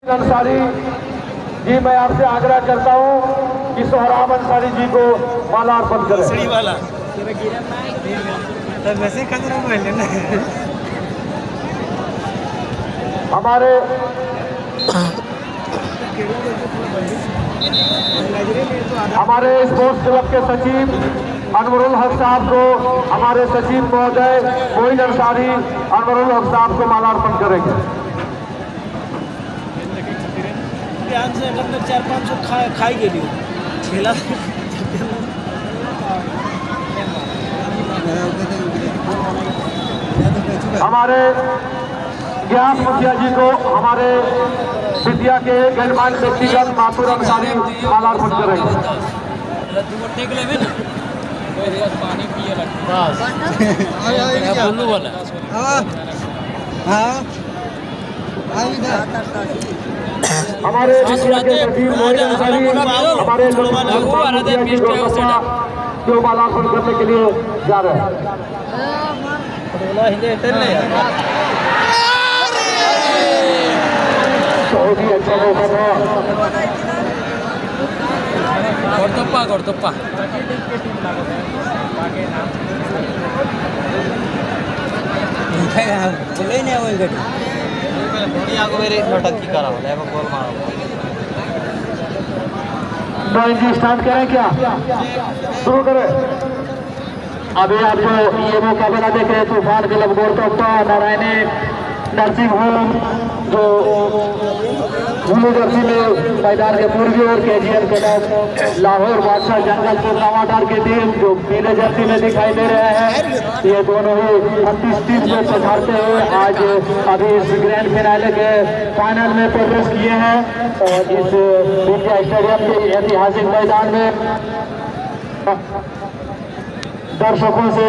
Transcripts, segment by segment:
अंसारी जी, मैं आपसे आग्रह करता हूं कि सोहराब अंसारी जी को मालार्पण करें। हमारे स्पोर्ट्स क्लब के सचिव अनवरुल हक साहब को, हमारे सचिव महोदय मोइन अंसारी अनवरुल हक साहब को मालार्पण करेंगे। चार पाँच सौ खाई गेली ठेला। हमारे ज्ञान मुखिया जी को, हमारे विद्या के गणमान्य व्यक्तिगत माथुर अंसारी मालार्पण करेंगे। पानी पिए हमारे विद्या के सचिव मोइन अंसारी हमारे जो मालार्पण करने के लिए जा रहे हैं। बहुत ही अच्छा मौका था। गड़तप्पा जी स्टार्ट करें क्या? शुरू करें। अभी आप जो ये मुकाबला देख रहे हैं तूफान क्लब गड़तप्पा नारायणी नर्सिंग होम जो ब्लू जर्सी में मैदान के पूर्वी और केजीएल क्लब लाहौर बादशाह जंगलपुर टमाटर की टीम जो पीले जर्सी में दिखाई दे रहे हैं, ये दोनों ही 36 टीम को पछाड़ते हुए आज अभी इस ग्रैंड फिनाले के फाइनल में प्रवेश किए हैं। और इस विद्या स्टेडियम के ऐतिहासिक मैदान में दर्शकों से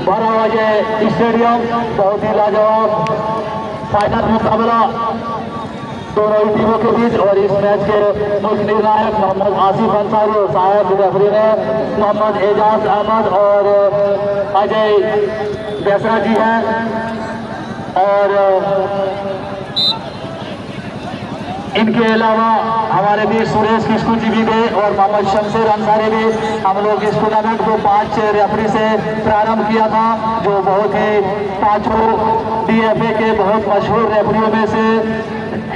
भरा हुआ ये स्टेडियम, बहुत ही लाजवाब फाइनल मुकाबला दोनों ही टीमों के बीच। और इस मैच के मुख्य निर्णायक मोहम्मद आसिफ अंसारी और सहायक रेफरी ने मोहम्मद एजाज अहमद और अजय बेसरा जी हैं। और इनके अलावा हमारे बीच सुरेश किस्कू जी भी गए और मोहम्मद शमशेर अंसारी भी। हम लोग इस टूर्नामेंट को 5 रेफरी से प्रारंभ किया था, जो बहुत ही 5 DFA के बहुत मशहूर रेफरियों में से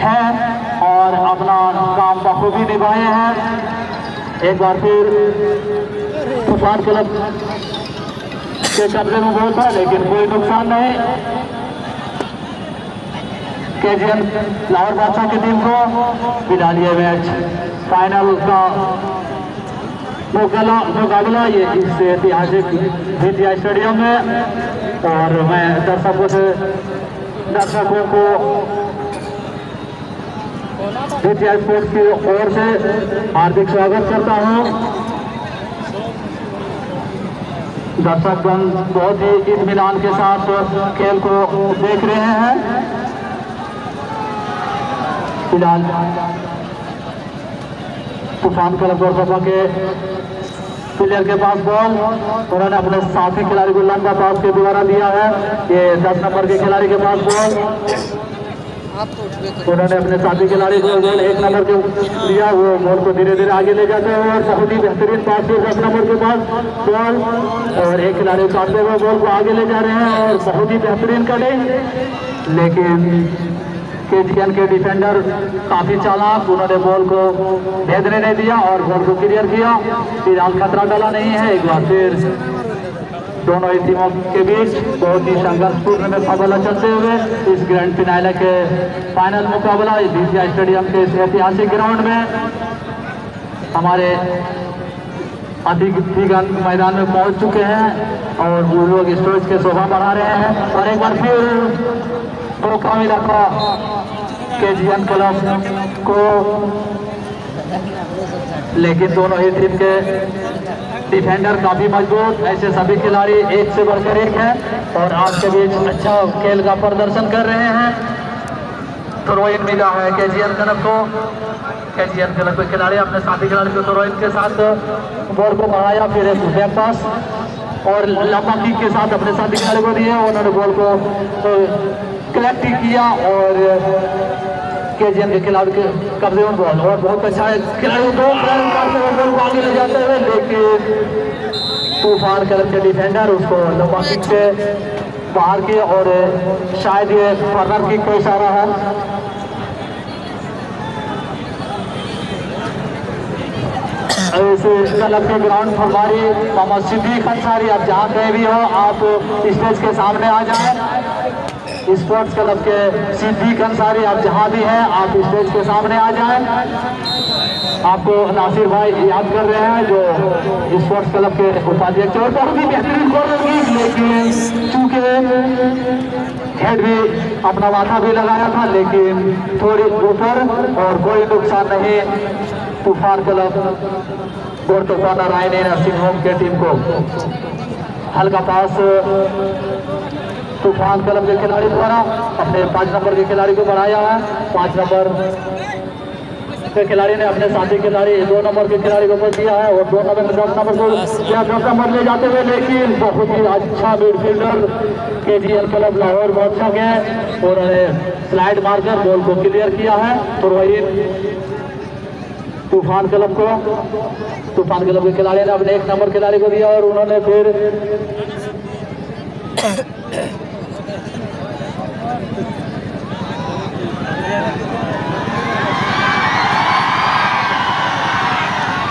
हैं और अपना काम बखूबी निभाए हैं। एक बार फिर तूफान क्लब के कब्जे में बहुत था, लेकिन कोई नुकसान नहीं। केजीएल लाहौर बादशाह की टीम को फिलहाल ये मैच फाइनल का मुकाबला ये इस ऐतिहासिक विद्या स्टेडियम में। और मैं दर्शकों को विद्या स्पोर्ट्स की ओर से हार्दिक स्वागत करता हूँ। दर्शकगण बहुत ही इत्मीनान के साथ खेल को देख रहे हैं। फिलहाल तूफान क्लब गड़तप्पा के प्लेयर के पास बॉल, उन्होंने अपने साथी खिलाड़ी को लंबा पास के द्वारा दिया है। ये 10 नंबर के खिलाड़ी के पास बॉल, उन्होंने अपने साथी खिलाड़ी को बॉल 1 नंबर के दिया, वो बॉल को धीरे धीरे आगे ले जाते हैं और बहुत ही बेहतरीन पास से 10 नंबर के पास बॉल और एक खिलाड़ी काटते हुए बॉल को आगे ले जा रहे हैं और बहुत ही बेहतरीन कटिंग। लेकिन केजीएल के डिफेंडर काफी चालाक, उन्होंने बॉल को भेदने नहीं दिया और बॉल को क्लियर किया। फिलहाल खतरा डला नहीं है। एक बार फिर दोनों ही टीमों के बीच बहुत ही संघर्षपूर्ण मुकाबला चलते हुए इस ग्रैंड फिनाले के फाइनल मुकाबला विद्या स्टेडियम के इस ऐतिहासिक ग्राउंड में हमारे अतिथिगण मैदान में पहुंच चुके हैं और वो लोग स्टेज के शोभा बढ़ा रहे हैं। और एक बार फिर मौका मिला था केजीएल क्लब को, लेकिन दोनों ही टीम के डिफेंडर काफी मजबूत, ऐसे सभी खिलाड़ी एक से बढ़कर एक हैं और आज के बीच अच्छा खेल का प्रदर्शन कर रहे हैं। थ्रो-इन मिला है केजीएल क्लब को। केजीएल क्लब के खिलाड़ी अपने साथी खिलाड़ी को थ्रो-इन के साथ बॉल को बढ़ाया, फिर एक बैक पास और लंबा किक के साथ अपने साथी खिलाड़ी को दिए। उन्होंने बॉल को कलेक्ट किया और केजीएम के खिलाड़ी के कब्जे में बॉल और बहुत अच्छा है खिलाड़ी दो रन करते हुए बॉल को आगे ले जाते हुए, लेकिन तूफान क्लब के डिफेंडर उसको लंबा किक से बाहर की और शायद ये कॉर्नर किक का इशारा है। इस क्लब के ग्राउंड फरमारी मोहम्मद सिद्दीक अंसारी, आप जहाँ कहीं भी हो आप स्टेज के सामने आ जाएं। स्पोर्ट्स क्लब के सिद्दीक अंसारी, आप जहाँ भी हैं आप स्टेज के सामने आ जाएं। आपको नासिर भाई याद कर रहे हैं जो स्पोर्ट्स क्लब के उपाध्यक्ष और बहुत ही बेहतरीन कॉर्नर किक, लेकिन चूंकि हेड भी अपना माथा भी लगाया था लेकिन थोड़ी ऊपर और कोई नुकसान नहीं। तूफान क्लब गोरतप्पा नारायण नर्सिंग होम के टीम को हल्का पास तूफान क्लब के खिलाड़ी द्वारा अपने 5 नंबर के खिलाड़ी को बढ़ाया है। 5 नंबर के खिलाड़ी ने अपने साथी खिलाड़ी 2 नंबर के खिलाड़ी को पहुंच दिया है और 2 नंबर में 10 नंबर को 10 नंबर ले जाते हुए, लेकिन बहुत ही अच्छा मिडफील्डर केजीएल क्लब लाहौर बादशाह के उन्होंने स्लाइड मारकर बॉल को क्लियर किया है। तो वही तूफान क्लब के खिलाड़ी ने अपने 1 नंबर खिलाड़ी को दिया और उन्होंने फिर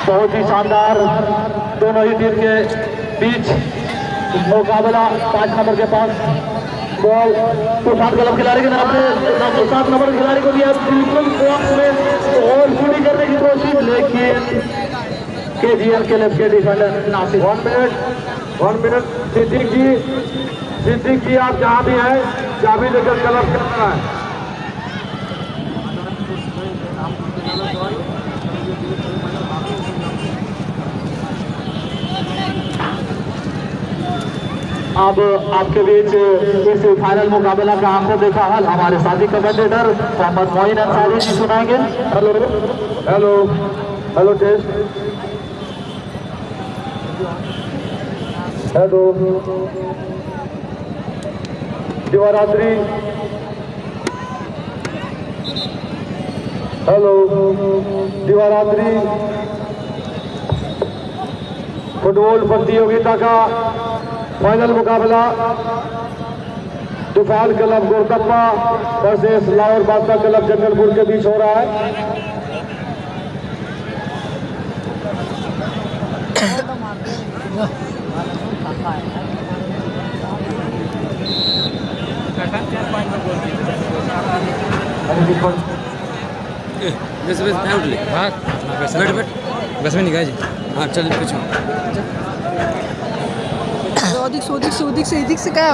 बहुत ही शानदार दोनों ही टीम के बीच मुकाबला। 5 नंबर के पास बॉल तूफान क्लब खिलाड़ी के नाम से 7 नंबर खिलाड़ी को दिया, बिल्कुल बॉक्स में और पूरी करने की कोशिश, लेकिन केजीएल क्लब के डिफेंडर नासिर 1 मिनट सिद्दीक जी आप जहाँ भी हैं चाबी लेकर क्लब करना है। अब आपके बीच इस फाइनल मुकाबला का आंखों देखा हाल हमारे साथी कमेंटेटर मोहम्मद मोइन अंसारी जी सुनाएंगे। Hello hello hello test hello दिवारात्रि हेलो दिवारात्रि फुटबॉल प्रतियोगिता का फाइनल मुकाबला तूफान क्लब गोरतप्पा वर्सेस लाहौर बादशाह क्लब जंगलपुर के बीच हो रहा है। बस में निकाल जी। हाँ चल पीछे से क्या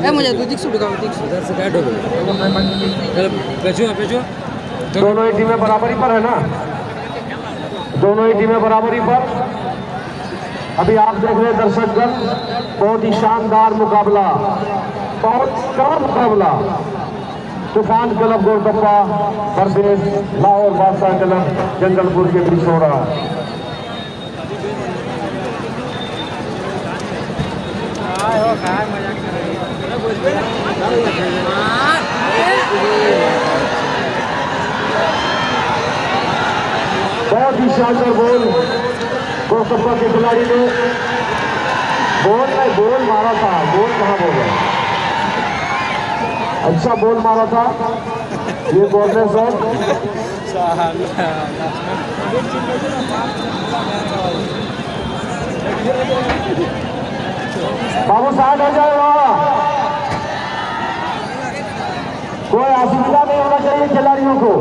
है मुझे दिख से दिखाओ इधर से क्या डोल पेचो दोनों ही टीमें बराबरी पर है ना, दोनों ही टीमें बराबरी पर। अभी आप देख रहे हैं दर्शकगण, बहुत ही शानदार मुकाबला, बहुत कड़ा मुकाबला तूफान क्लब गोरतप्पा वर्सेस लाहौर बादशाह क्लब जंगलपुर के बीच हो रहा है। बहुत ही शानदार बॉल गोरतप्पा के खिलाड़ी ने बॉल मारा था, बॉल कहाँ बोल रहा है, अच्छा बॉल मारा था ये बॉल सर। बाबू साइड हो जाए, वहाँ कोई असुविधा नहीं होना चाहिए खिलाड़ियों को।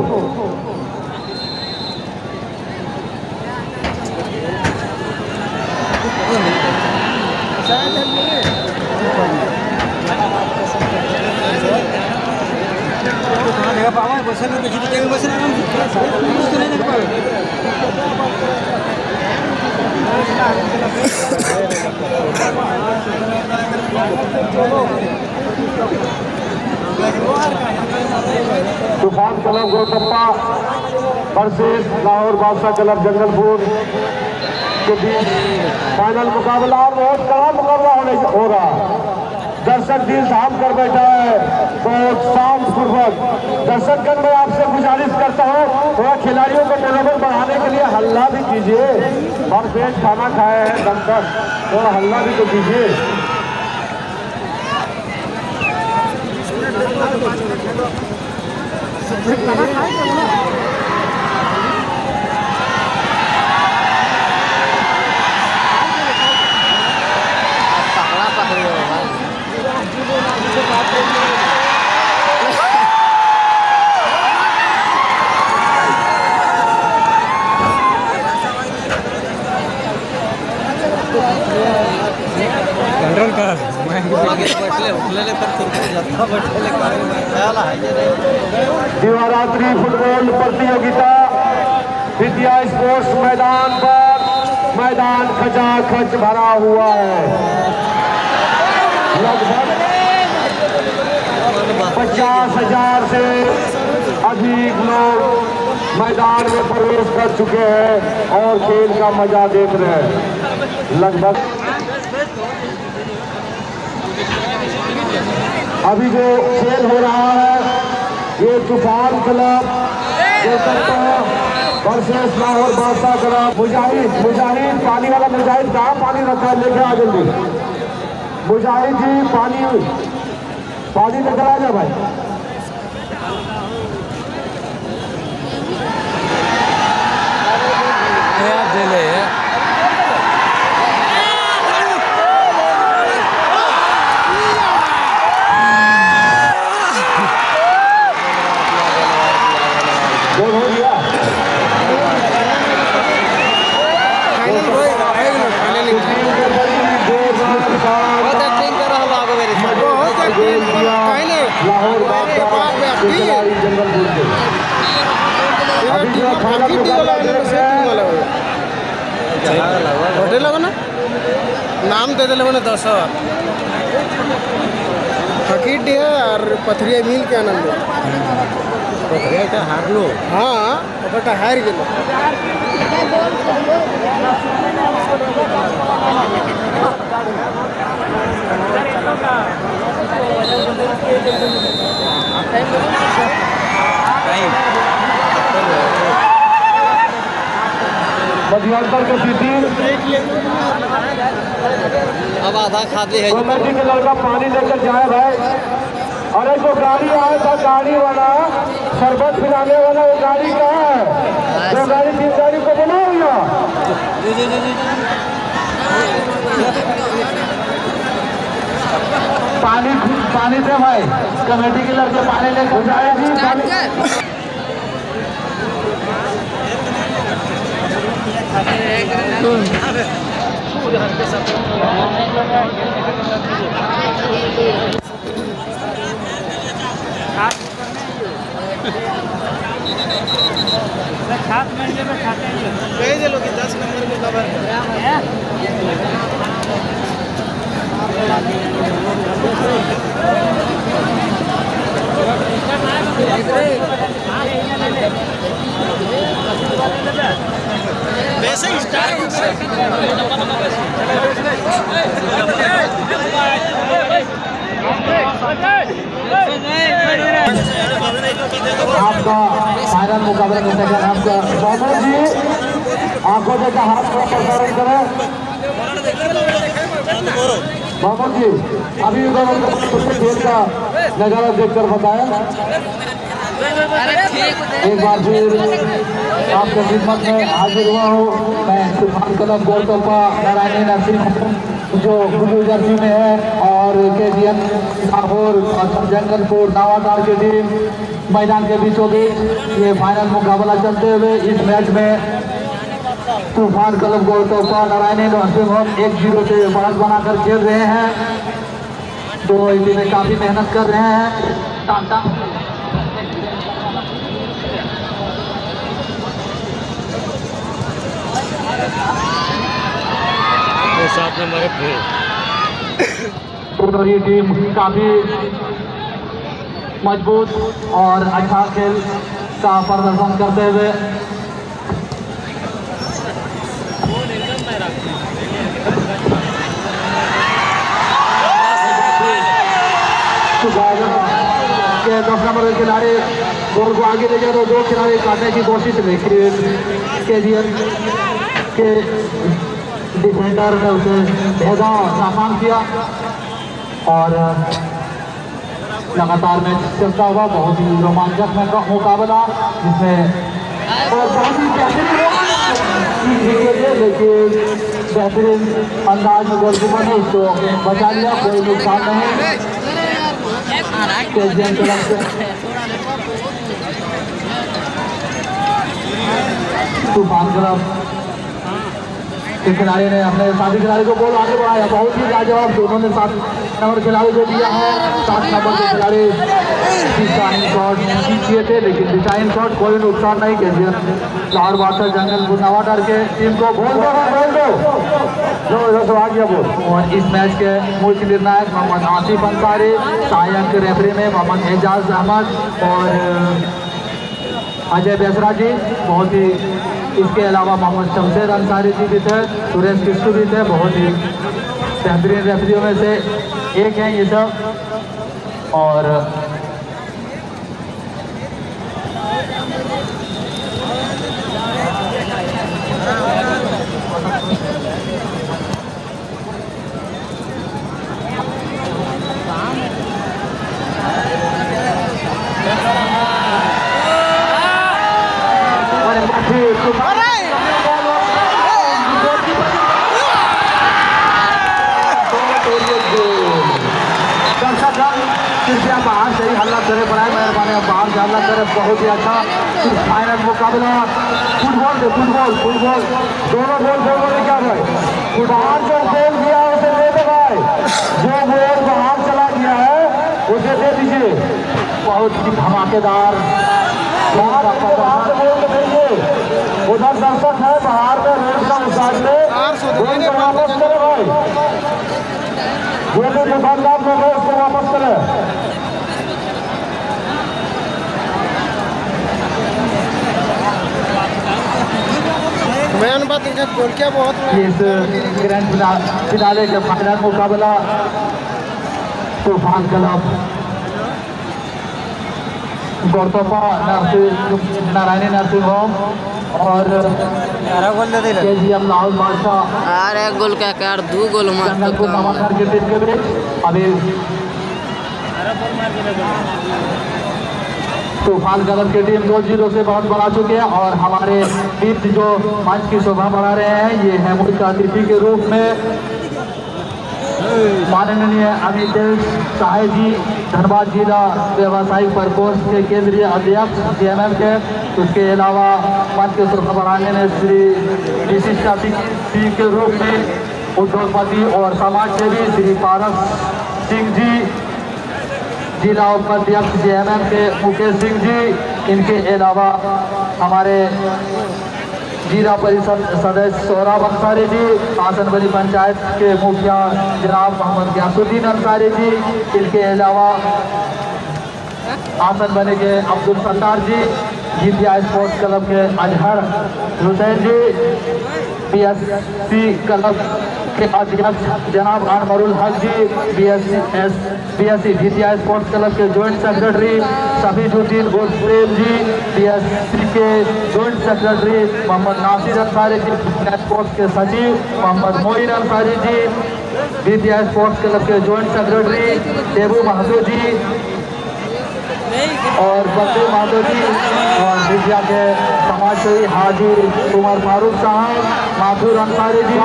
तूफान क्लब गोरतप्पा वर्सेस लाहौर बादशाह क्लब जंगलपुर के बीच फाइनल मुकाबला और बहुत कड़ा मुकाबला हो रहा है। दर्शक दिल थाम कर बैठा है। बहुत शांतपूर्वक दर्शकगण, मैं आपसे गुजारिश करता हूँ थोड़ा खिलाड़ियों को मनोबल बढ़ाने के लिए हल्ला भी कीजिए। और पेट खाना खाया है दम तक, थोड़ा हल्ला भी तो कीजिए। कंट्रोल कर दिवारात्रि फुटबॉल प्रतियोगिता विद्या स्पोर्ट्स मैदान पर मैदान खचाखच भरा हुआ है। लगभग 50,000 से अधिक लोग मैदान में प्रवेश कर चुके हैं और खेल का मजा देख रहे हैं। लगभग अभी जो खेल हो रहा है ये तूफान क्लब वर्सेस लाहौर बादशाह क्लब। मुजाहिद पानी वाला मुजाहिद कहाँ पानी रखा है, लेके आ जल्दी। मुजाहिद जी पानी लेकर आ जा भाई। दे ले होटल ना नाम दे दिले मैंने 10 फकीर है और पथरिया मिल के आनंद पथरिया हार लो। हाँ हार गए। मध्यंतर के स्थिति अब आधा खाते हैं। कमेटी के लड़का पानी लेकर जाए भाई। अरे जो गाड़ी आया था गाड़ी वाला शरबत पिलाने वाला, वो गाड़ी कहाँ है? जो गाड़ी 3 गाड़ी को बना हुआ पानी दे भाई। कमेटी के लड़के पानी लेकर जाएगी। भेज लो कि 10 नंबर को कवर वैसे ही आपका फाइनल मुकाबला करने का आपका बाबू जी आंखों देखा हाथ को प्रसारण करें। बाबू जी अभी खेल का नजारा देखकर बताएं। एक बार फिर आपके खिदमत में हाजिर हुआ हूँ मैं तूफान क्लब गोलकोपा नारायणी नरसिंह जो ब्लू जर्सी में है और KGN लाहौर जंगलपुर नावादार की टीम मैदान के बीचों बीच ये फाइनल मुकाबला चलते हुए इस मैच में तूफान क्लब गोलकोपा नारायणी नरसिंह 1-0 से बढ़त बनाकर खेल रहे हैं। दोनों ही टीमें काफी मेहनत कर रहे हैं। साथ में हमारे दोनों ही टीम काफी मजबूत और अच्छा खेल का प्रदर्शन करते हुए के 10 नंबर के खिलाड़ी बॉल को आगे ले गए तो 2 खिलाड़ी काटने की कोशिश लेकिन केजीएम के डिफेंडर ने उसे भेदा नाकाम किया और लगातार मैच चलता हुआ बहुत ही रोमांचक मुकाबला जिसमें और बहुत ही लेकिन बेहतरीन अंदाज में गोलकीपर ने उसको बचा लिया, कोई नुकसान नहीं केजीएम तरफ से। तूफान क्लब के खिलाड़ी ने अपने साथी खिलाड़ी को बॉल आगे बढ़ाया, बहुत ही लाजवाब दोनों ने 7 नंबर खिलाड़ी को दिया है। 7 नंबर के खिलाड़ी डिजाइन शॉट किए थे लेकिन डिजाइन शॉट कोई नुकसान नहीं किया। लाहौर बादशाह जंगल बुनावाटर के टीम को बोल दो जो आ गया बोल। और इस मैच के मुख्य निर्णायक मोहम्मद आसिफ अंसारी, सहायक रेफरी में मोहम्मद एजाज अहमद और अजय बेसरा जी, बहुत ही इसके अलावा मोहम्मद शमशेर अंसारी जी भी थे, सुरेश किस्टू भी थे, बहुत ही बेहतरीन रेफरियों में से एक हैं ये सब। और कृपया बाहर से ही हल्ला करे, बनाए मेहरबानी बाहर से हल्ला करे। बहुत ही अच्छा फाइनल मुकाबला फुटबॉल दोनों गोल बोलने क्या भाई बाहर जो गोल दिया उसे दे दे भाई, जो गोल बाहर चला गया है उसे दे दीजिए। बहुत ही धमाकेदार बाहर बोल देंगे, उधर दर्शक है बाहर में रोड का उसार में वापस करे भाई, जो भी दुकानदार लोग है उसको वापस करें। मैंने बात क्या बहुत इस ग्रैंड फिनाले के फाइनल मुकाबला तूफान क्लब गौरतोपा नारायणी नर्सिंग होम और केजीएम लाहौर बादशाह अरे गोल का कार 2 गोल जंगलपुर नवानगर के टीम के बीच अभी तूफान क्लब की टीम 2-0 से बहुत बढ़ा चुके हैं। और हमारे बीच जो मंच की शोभा बढ़ा रहे हैं ये है मुख्य अतिथि के रूप में माननीय अमित साहे जी, धनबाद जिला व्यवसायिक प्रकोष्ठ के केंद्रीय अध्यक्ष जेएमएम के। उसके अलावा मंच के शोभा बढ़ाने में श्री विशिष्ट अतिथि के रूप में उद्योगपति और समाज सेवी श्री पारस सिंह जी, जिला उपाध्यक्ष जेएमएम के मुकेश सिंह जी, इनके अलावा हमारे जिला परिषद सदस्य सोहराब अंसारी जी, आसनबली पंचायत के मुखिया जनाब मोहम्मद गयासुद्दीन अंसारी जी, इनके अलावा आसनबली के अब्दुल सत्तार जी, जीपीआई स्पोर्ट्स क्लब के अजहर हुसैन जी, बीएससी क्लब के अध्यक्ष जनाब अनवरुल हक जी, बीएससी जीपीआई स्पोर्ट्स क्लब के joint secretary सफीजुद्दीन Prem ji, BSc के joint secretary Mohammad Nasir Ansari ji, sports के सचिव मोहम्मद मोइन अंसारी जी, बीपीआई स्पोर्ट्स क्लब के जॉइंट सेक्रेटरी देबू महदू जी और बंदू महदू जी, और विद्या के समाज सेवी हाजी उमर फारूक साहब, माथुर अंसारी जी,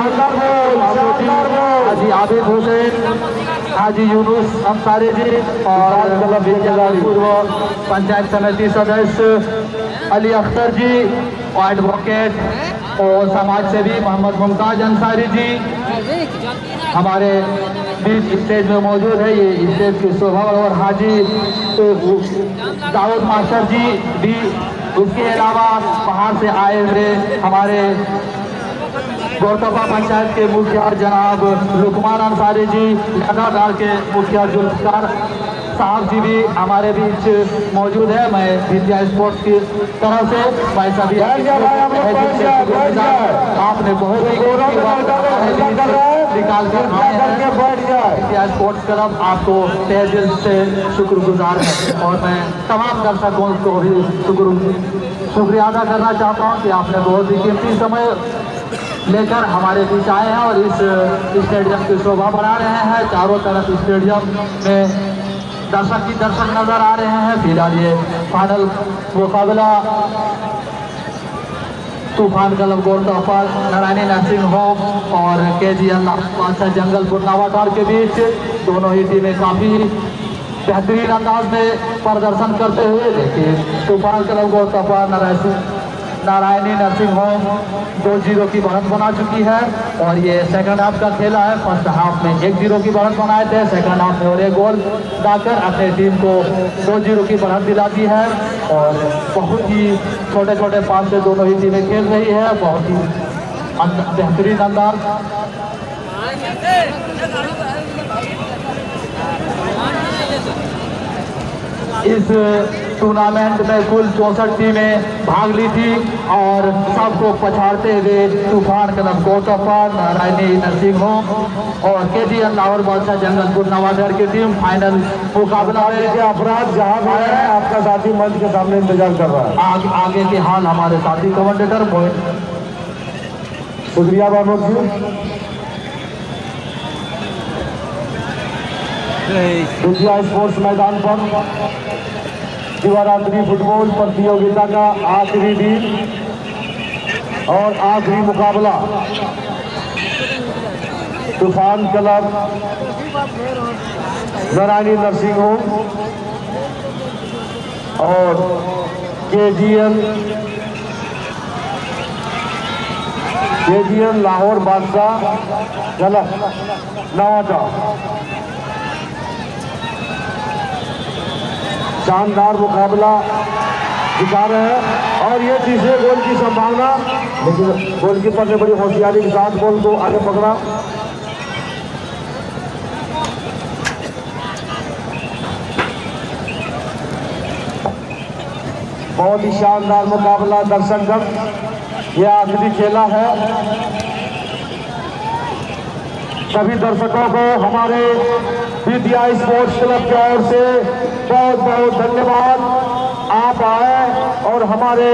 हाजी आबिद हुसैन, हाजी यूनुस अंसारी जी और पूर्व पंचायत समिति सदस्य अली अख्तर जी, एडवोकेट और समाज सेवी मोहम्मद मुमताज अंसारी जी हमारे बीच स्टेज में मौजूद है। ये स्टेज की शोभा और हाजी दाऊद मास्टर जी भी, उसके अलावा बाहर से आए हुए हमारे गौरतोपा पंचायत के मुखिया जनाब लुकमान अंसारी जी, लगातार के मुखिया जुल्फकार साहब जी भी हमारे बीच मौजूद है। मैं विद्या स्पोर्ट्स की तरफ से भाई सभी आपने बहुत ही निकाल कर करके बैठ जाए। इंडिया स्पोर्ट्स क्लब आपको तहे दिल से शुक्रगुजार है और मैं तमाम दर्शकों को भी शुक्रिया अदा करना चाहता हूँ कि आपने बहुत ही कीमती समय लेकर हमारे बीच आए हैं और इस स्टेडियम की शोभा बढ़ा रहे हैं। चारों तरफ स्टेडियम में दर्शक नजर आ रहे हैं। फिलहाल ये फाइनल मुकाबला तूफान club goalkeeper Narayani nursing home और KGN जंगलपुर नवाटार के बीच दोनों ही टीमें काफ़ी बेहतरीन अंदाज में प्रदर्शन करते हुए, लेकिन तूफान club goalkeeper Narayani nursing home 2-0 की बढ़त बना चुकी है और ये सेकंड हाफ का खेला है। फर्स्ट हाफ में 1-0 की बढ़त बनाए थे, सेकंड हाफ में और एक गोल डालकर अपने टीम को 2-0 की बढ़त दिला दी है और बहुत ही छोटे छोटे पास से दोनों ही टीमें खेल रही है। बहुत ही बेहतरीन अंदाज। इस टूर्नामेंट में कुल 64 टीमें भाग ली थी और सबको पछाड़ते हुए तूफान club goalkeeper Narayani nursing home और KGN लाहौर बादशाह जंगलपुर नवाटार की टीम फाइनल मुकाबला के अपराध जहां आए हैं। आपका साथी मंच के सामने इंतजार कर रहा है। आगे के हाल हमारे साथी कमेंटेटर मोहित। शुक्रिया बानोद जी। विद्या स्पोर्ट्स मैदान पर दिवारात्रि फुटबॉल प्रतियोगिता का आखिरी दिन और आखिरी मुकाबला तूफान क्लब नारायणी नर्सिंग होम और KGN लाहौर बादशाह क्लब नवाटार। शानदार मुकाबला दिखा रहे हैं और ये तीसरे गोल की संभावना, लेकिन गोलकीपर ने बड़ी होशियारी के साथ गोल को आगे पकड़ा। बहुत ही शानदार मुकाबला दर्शकगण, ये आखिरी खेला है। सभी दर्शकों को हमारे विद्या स्पोर्ट्स क्लब की ओर से बहुत बहुत धन्यवाद। आप आए और हमारे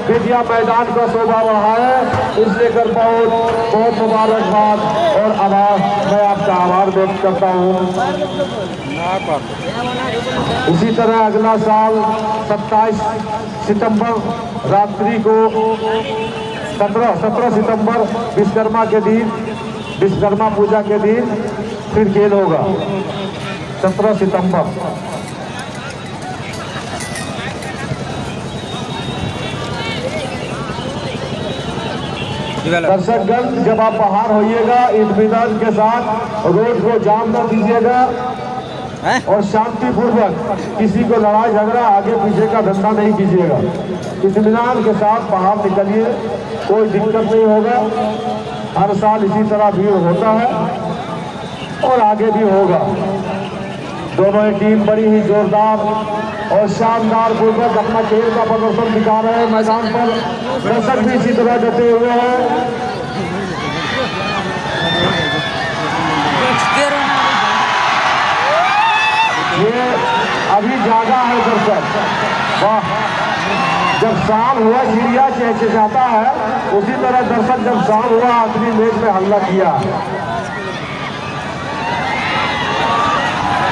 विद्या मैदान का शोभा बढ़ाए, इस लेकर बहुत बहुत मुबारकबाद और आभार, मैं आपका आभार व्यक्त करता हूँ। इसी तरह अगला साल 27 सितंबर रात्रि को 17 सितंबर विश्वकर्मा के दिन, विश्वकर्मा पूजा के दिन फिर खेल होगा 17 सितंबर। दर्शकगण, जब आप बाहर होइएगा इत्मीनान के साथ, रोड को जाम न दीजिएगा और शांतिपूर्वक किसी को लड़ाई झगड़ा आगे पीछे का धंधा नहीं कीजिएगा। इत्मीनान के साथ बाहर निकलिए, कोई दिक्कत नहीं होगा। हर साल इसी तरह भीड़ होता है और आगे भी होगा। दोनों ही टीम बड़ी ही जोरदार और शानदार पूर्वक अपना खेल का प्रदर्शन दिखा रहे हैं मैदान पर। दर्शक भी इसी तरह डटे हुए हैं। ये अभी जागा है दर्शक। वाह, जब शाम हुआ चिड़िया चहचहाता है, उसी तरह दर्शक जब शाम हुआ आखिरी मैच में हल्ला किया।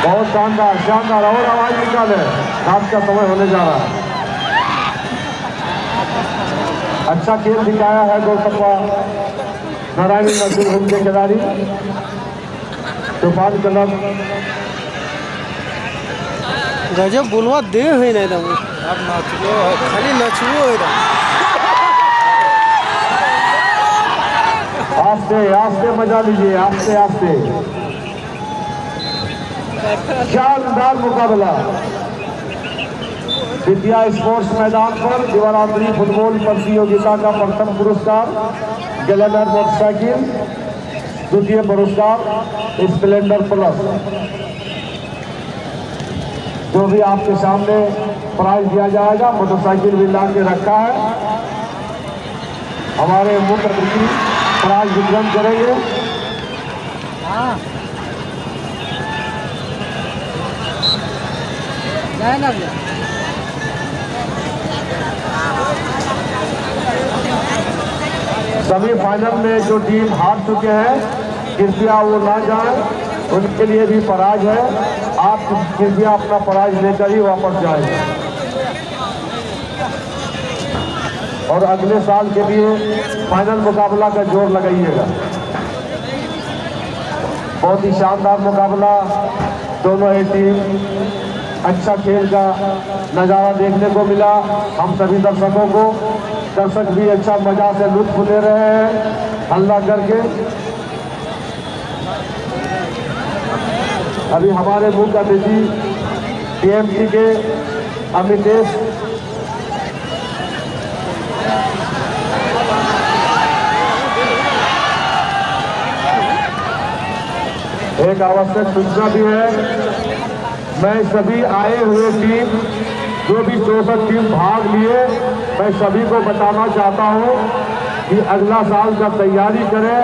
बहुत शानदार शानदार, और आवाज निकाले, रात का समय होने जा रहा है। अच्छा खेल दिखाया है गोलकीपर नारायणी नर्सिंग होम के खिलाड़ी। तूफान क्लब गजब बोलवा दे है ना एकदम, अब नाचलो खाली नचलो एकदम। आस्ते आस्ते मजा लीजिए, आस्ते आस्ते। शानदार मुकाबला विद्या स्पोर्ट्स मैदान पर दिवारात्रि फुटबॉल प्रतियोगिता का प्रथम पुरस्कार ग्लैमर मोटरसाइकिल, द्वितीय पुरस्कार स्प्लेंडर प्लस। जो भी आपके सामने प्राइज दिया जाएगा, मोटरसाइकिल भी ला के रखा है। हमारे मुख्य अतिथि प्राइज वितरण करेंगे। सेमीफाइनल में जो टीम हार चुके हैं कृपया वो ना जाए, उनके लिए भी पराज है। आप कृपया अपना पराज लेकर ही वापस जाएंगे और अगले साल के लिए फाइनल मुकाबला का जोर लगाइएगा। बहुत ही शानदार मुकाबला, दोनों ही टीम अच्छा खेल का नज़ारा देखने को मिला हम सभी दर्शकों को। दर्शक भी अच्छा मजा से लुत्फ ले रहे हैं हल्ला करके। अभी हमारे मुख्य अतिथि टीएमसी के अमितेश एक आवश्यक सूचना भी है। मैं सभी आए हुए टीम जो भी 64 टीम भाग लिए, मैं सभी को बताना चाहता हूं कि अगला साल का तैयारी करें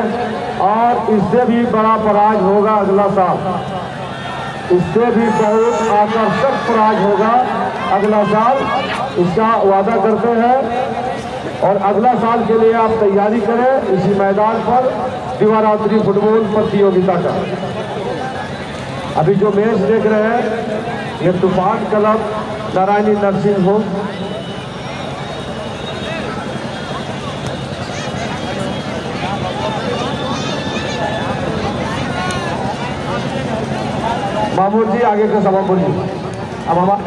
और इससे भी बड़ा पराज होगा अगला साल, इससे भी बहुत आकर्षक पराज होगा अगला साल, इसका वादा करते हैं। और अगला साल के लिए आप तैयारी करें इसी मैदान पर दिवारात्रि फुटबॉल प्रतियोगिता का। अभी जो मैच देख रहे हैं ये Toofan club Narayani nursing home Mamud ji आगे का सवाल बोलिए। अब हमारे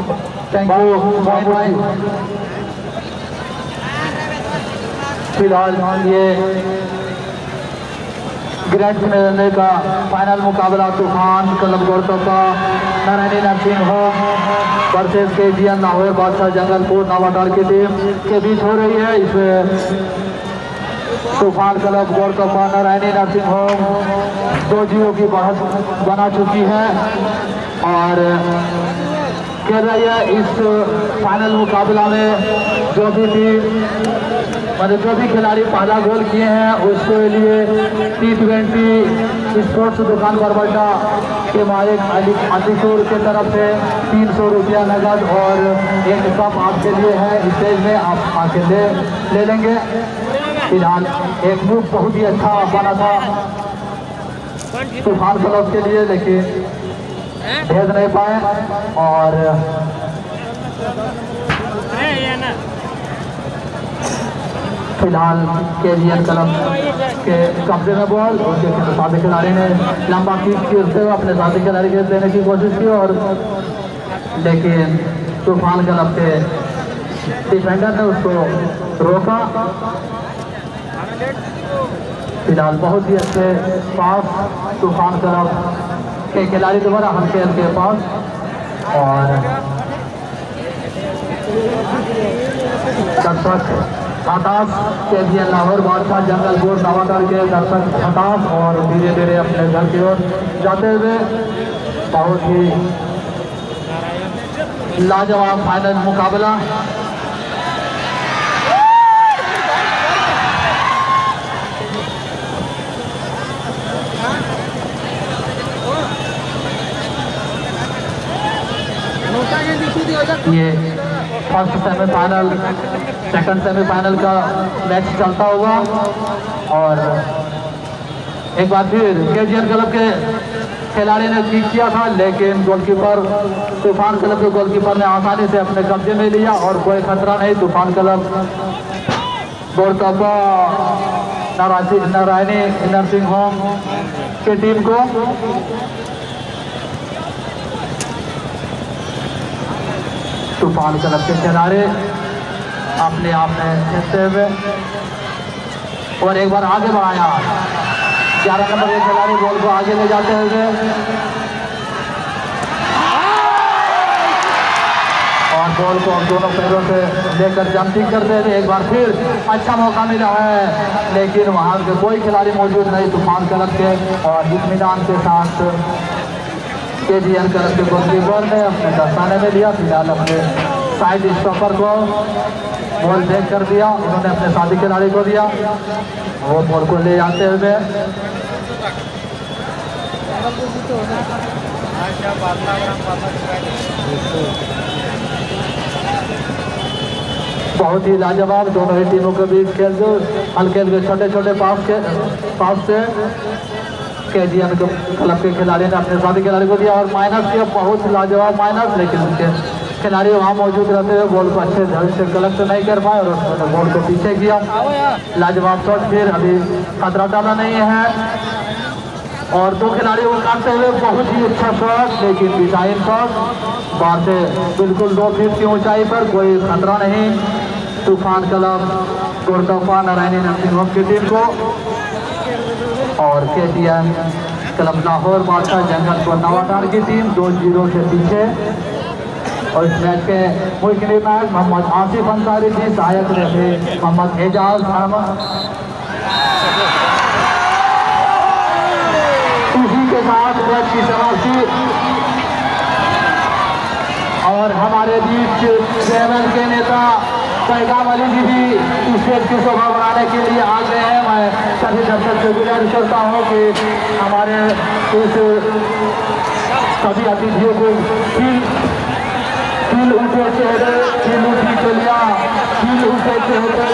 फिलहाल ये ग्रैंड फिनाले का फाइनल मुकाबला तूफान क्लब गौरतम का Narayani nursing home versus KGN Lahore बादशाह जंगलपुर नवाटार की टीम के बीच हो रही है। इसमें तूफान क्लब गौरतम का नारायणी नर्सिंग होम 2-0 की बढ़त बना चुकी है और कह रही है इस फाइनल मुकाबला में जो भी टीम मतलब जो भी खिलाड़ी पहला गोल किए हैं उसके लिए T20 स्पोर्ट्स दुकान बरबड्डा के मालिक अतिशोर के तरफ से 300 रुपया नगद और एक कप आपके लिए है। स्टेज में आप आके ले लेंगे। फिलहाल एक मूव बहुत ही अच्छा बना था तूफान क्लब के लिए, लेकिन भेज नहीं पाए और फिलहाल KGN क्लब के कब्जे में बॉल, उसके साथी खिलाड़ी ने लंबा किक खेलते हुए अपने साथी खिलाड़ी के देने की कोशिश की और लेकिन तूफान क्लब के डिफेंडर ने उसको रोका। फिलहाल बहुत ही अच्छे पास तूफान क्लब के खिलाड़ी द्वारा हल्के हल्के पास और दर्शक हताश KGN लाहौर बादशाह जंगलपुर नवाटार के दर्शक हताश और धीरे धीरे अपने घर की ओर जाते हुए बहुत ही लाजवाब फाइनल मुकाबला। ये फर्स्ट सेमीफाइनल सेकंड सेमीफाइनल का मैच चलता होगा और एक बार फिर KGN क्लब के खिलाड़ी ने किक किया था लेकिन गोलकीपर तूफान क्लब के गोलकीपर ने आसानी से अपने कब्जे में लिया और कोई खतरा नहीं। तूफान क्लब गोरतपा नारायणी नर्सिंग होम की टीम को तूफान क्लब के खिलाड़ी अपने आप में खेलते हुए और एक बार आगे बढ़ाया। 11 नंबर के खिलाड़ी बॉल को आगे ले जाते हुए और बॉल को दोनों पैरों से लेकर जंपिंग करते हुए एक बार फिर अच्छा मौका मिला है लेकिन वहां के कोई खिलाड़ी मौजूद नहीं तूफान क्लब के और इत्मीनान के साथ KGN क्लब के गोलकीपर ने अपने दस्ताने में लिया। फिलहाल अपने साइड स्टॉपर को बॉल देख कर दिया, उन्होंने अपने साथी खिलाड़ी को दिया, वो बॉल को ले जाते हुए बहुत ही लाजवाब दोनों ही टीमों के बीच खेल जो हल्के हल्के छोटे छोटे पास से KGN क्लब के खिलाड़ी ने अपने साथी खिलाड़ी को दिया और माइनस किया, बहुत लाजवाब माइनस, लेकिन उसके खिलाड़ी वहाँ मौजूद रहते हुए बॉल को अच्छे ढंग से कलेक्ट नहीं कर पाए और उसने बॉल को पीछे किया। लाजवाब शॉट, फिर अभी खतरा डाला नहीं है और दो खिलाड़ियों को काटते हुए बहुत ही अच्छा शॉट, लेकिन डिजाइन शॉट बाहर से बिल्कुल 2 फीट की ऊंचाई पर, कोई खतरा नहीं तूफान क्लब गोरतफा नारायणी नरसिंह की टीम को। और KGN क्लब लाहौर बादशाह जंगल नवाटार की टीम 2-0 से पीछे। और इस मैच के मुख्य निर्णायक मोहम्मद आसिफ अंसारी जी, सहायक रहे मोहम्मद एजाज अहमद। इसी के साथ मैच की समाप्ति और हमारे बीच चैनल के नेता पैगाम अली जी भी इस मैच की शोभा बढ़ाने के लिए आ गए हैं। मैं सभी दर्शक से गुजारिश करता हूँ कि हमारे इस सभी अतिथियों को खिल उठे चेहरे, खिल उठी चलिया, खिल उठे चेहरे,